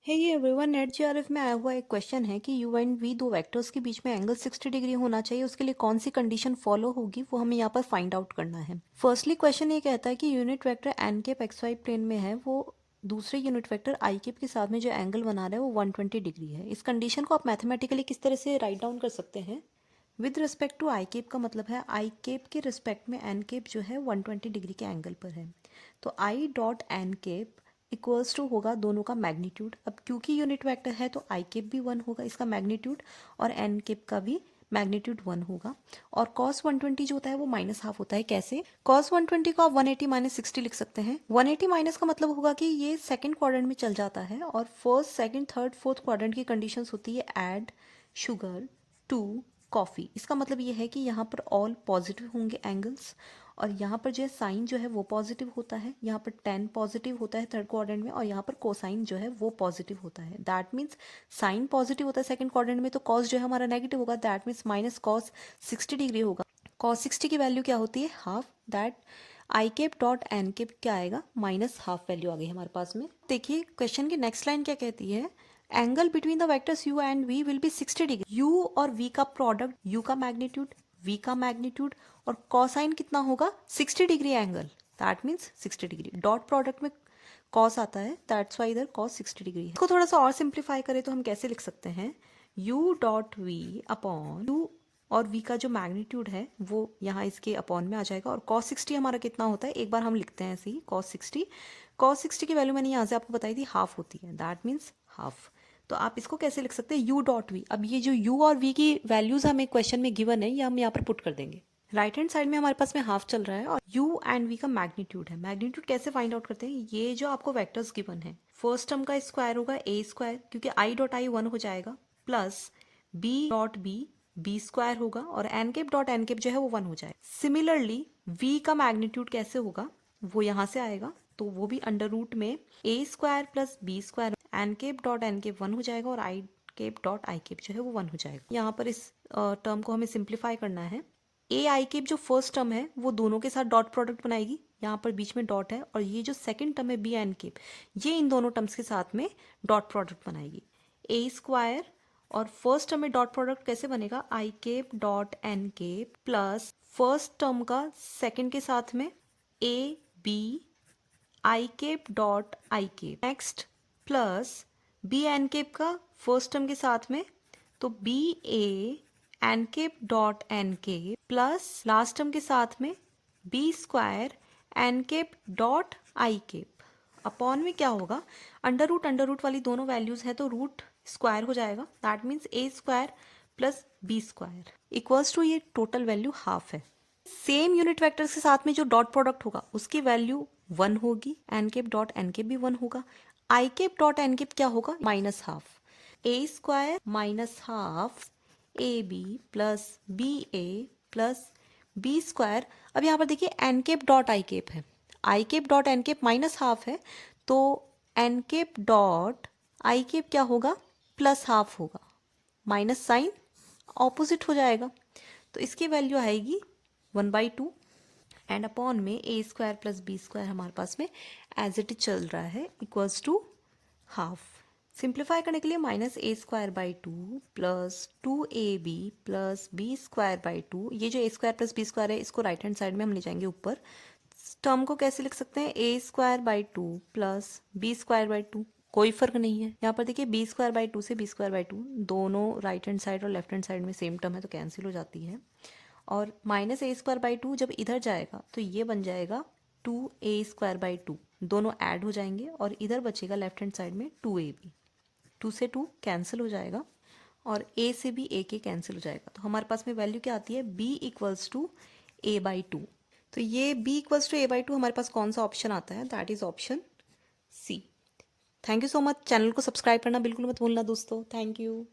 हे ये everyone, net GRF में आया हुआ एक क्वेश्चन है कि यू एंड वी दो वेक्टर्स के बीच में एंगल 60 डिग्री होना चाहिए। उसके लिए कौन सी कंडीशन फॉलो होगी वो हमें यहाँ पर फाइंड आउट करना है। फर्स्टली क्वेश्चन ये कहता है कि unit vector N cap X Y plane में है, वो दूसरे यूनिट वेक्टर आई केप के साथ में जो एंगल बना रहा है वो 120 डिग्री है। इस कंडीशन को आप मैथमेटिकली किस तरह से राइट डाउन कर सकते हैं? With respect to I cap का मतलब है आई केप के रिस्पेक्ट में एन केप जो है 120 डिग्री के एंगल पर है। तो I dot N cap equals to होगा दोनों का मैग्नीट्यूड। अब क्योंकि यूनिट वेक्टर है तो आई केप भी 1 होगा इसका मैग्नीट्यूड, और एन केप का भी मैग्नीट्यूड 1 होगा। और कॉस 120 जो होता है वो माइनस हाफ होता है। कैसे? कॉस 120 को आप 180 माइनस 60 लिख सकते हैं। 180 माइनस का मतलब होगा कि ये सेकंड क्वाड्रेंट में चल जाता है, और first second third fourth quadrant की कंडीशंस होती है ऐड शुगर टू कॉफ़ी। इसका मतलब ये है कि यहाँ पर ऑल पॉजिटिव होंगे एंगल्स, और यहाँ पर जो है साइन जो है वो पॉजिटिव होता है, यहाँ पर टेन पॉजिटिव होता है थर्ड क्वाड्रेंट में, और यहाँ पर कोसाइन जो है वो पॉजिटिव होता है। दैट मीन्स साइन पॉजिटिव होता है सेकंड क्वाड्रेंट में, तो कॉस जो है हमारा नेगेटिव होगा। That means minus cos 60 degree होगा। कॉस 60 की वैल्यू क्या होती है? Half. That I cap dot N cap क्या आएगा? माइनस हाफ वैल्यू आ गई हमारे पास में। देखिए क्वेश्चन की नेक्स्ट लाइन क्या कहती है? Angle between the vectors u and v will be 60 degree. u और v का प्रोडक्ट, u का मैग्नीट्यूड, v का मैग्नीट्यूड, और कोसाइन कितना होगा? 60 degree angle. That means 60 degree. Dot product में कॉस आता है, दैट्स वाई इधर कॉस 60 डिग्री है। इसको थोड़ा सा और सिंप्लीफाई करें तो हम कैसे लिख सकते हैं? u dot V upon u, और v का जो मैग्नीट्यूड है वो यहाँ इसके अपॉन में आ जाएगा। और cos 60 हमारा कितना होता है? एक बार हम लिखते हैं ऐसे ही, cos 60 की वैल्यू मैंने यहाँ से आपको बताई थी, हाफ होती है। That means half. तो आप इसको कैसे लिख सकते हैं? u dot V. अब ये जो u और v की वैल्यूज हमें क्वेश्चन में गिवन है, ये हम यहाँ पर पुट कर देंगे। राइट हैंड साइड में हमारे पास में हाफ चल रहा है, और u एंड v का मैग्नीट्यूड है। मैग्नीट्यूड कैसे फाइंड आउट करते हैं? ये जो आपको वेक्टर्स गिवन है, फर्स्ट टर्म का स्क्वायर होगा a स्क्वायर, क्योंकि i डॉट आई 1 हो जाएगा, plus b dot B square होगा, और N cap dot N cap जो है वो 1 हो जाएगा। सिमिलरली v का मैग्नीट्यूड कैसे होगा? वो यहाँ से आएगा, तो वो भी अंडर रूट में a square plus B square, N cap dot N cap 1 हो जाएगा, और I cap dot I cap जो है वो 1 हो जाएगा। यहाँ पर इस टर्म को हमें सिंप्लीफाई करना है। ए आई केप जो फर्स्ट टर्म है वो दोनों के साथ डॉट प्रोडक्ट बनाएगी, यहाँ पर बीच में डॉट है, और ये जो सेकंड टर्म है बी एन केप, ये इन दोनों टर्म्स के साथ में डॉट प्रोडक्ट बनाएगी। ए स्क्वायर और फर्स्ट टर्म में डॉट प्रोडक्ट कैसे बनेगा? I cap dot N cap plus first term का सेकंड के साथ में A B I cap dot I cap, next plus B N cap का फर्स्ट टर्म के साथ में, तो B A N cap dot N cap plus last term के साथ में B square N cap dot I cap. Upon में क्या होगा? अंडर रूट वाली दोनों वैल्यूज है तो रूट स्क्वायर हो जाएगा। That means A square plus B square equals to, ये टोटल वैल्यू हाफ है। सेम यूनिट वेक्टर्स के साथ में जो डॉट प्रोडक्ट होगा उसकी वैल्यू 1 होगी, N cap dot N cap भी 1 होगा। I cap dot N cap क्या होगा? Minus half. A square minus half A B plus B A plus B square. अब यहाँ पर देखिए N cap dot I cap है, I cap dot N cap minus half है, तो N cap dot I cap क्या होगा? Plus half होगा। माइनस साइन ऑपोजिट हो जाएगा, तो इसकी वैल्यू आएगी 1/2, एंड अपॉन में ए स्क्वायर प्लस बी स्क्वायर हमारे पास में एज इट इज चल रहा है इक्वल्स टू हाफ। सिंप्लीफाई करने के लिए minus A square by 2 plus 2ab plus B square by 2, ये जो A square plus B square है इसको राइट हैंड साइड में हम ले जाएंगे ऊपर। टर्म को कैसे लिख सकते हैं? A square by 2 plus B square by 2, कोई फर्क नहीं है यहाँ पर। देखिए बी स्क्वायर बाई 2 से बी स्क्वायर बाई 2 दोनों राइट हैंड साइड और लेफ्ट हैंड साइड में सेम टर्म है तो कैंसिल हो जाती है, और माइनस ए स्क्वायर बाई 2 जब इधर जाएगा तो ये बन जाएगा 2a स्क्वायर बाई 2, दोनों ऐड हो जाएंगे, और इधर बचेगा लेफ्ट हैंड साइड में 2ab। 2 से 2 कैंसिल हो जाएगा, और a से भी a के कैंसिल हो जाएगा, तो हमारे पास में वैल्यू क्या आती है? b equals to a by 2। तो ये b equals to a by 2 हमारे पास कौन सा ऑप्शन आता है? That is option C. Thank you so much. Channel को सब्सक्राइब करना बिल्कुल मत भूलना दोस्तों। Thank you.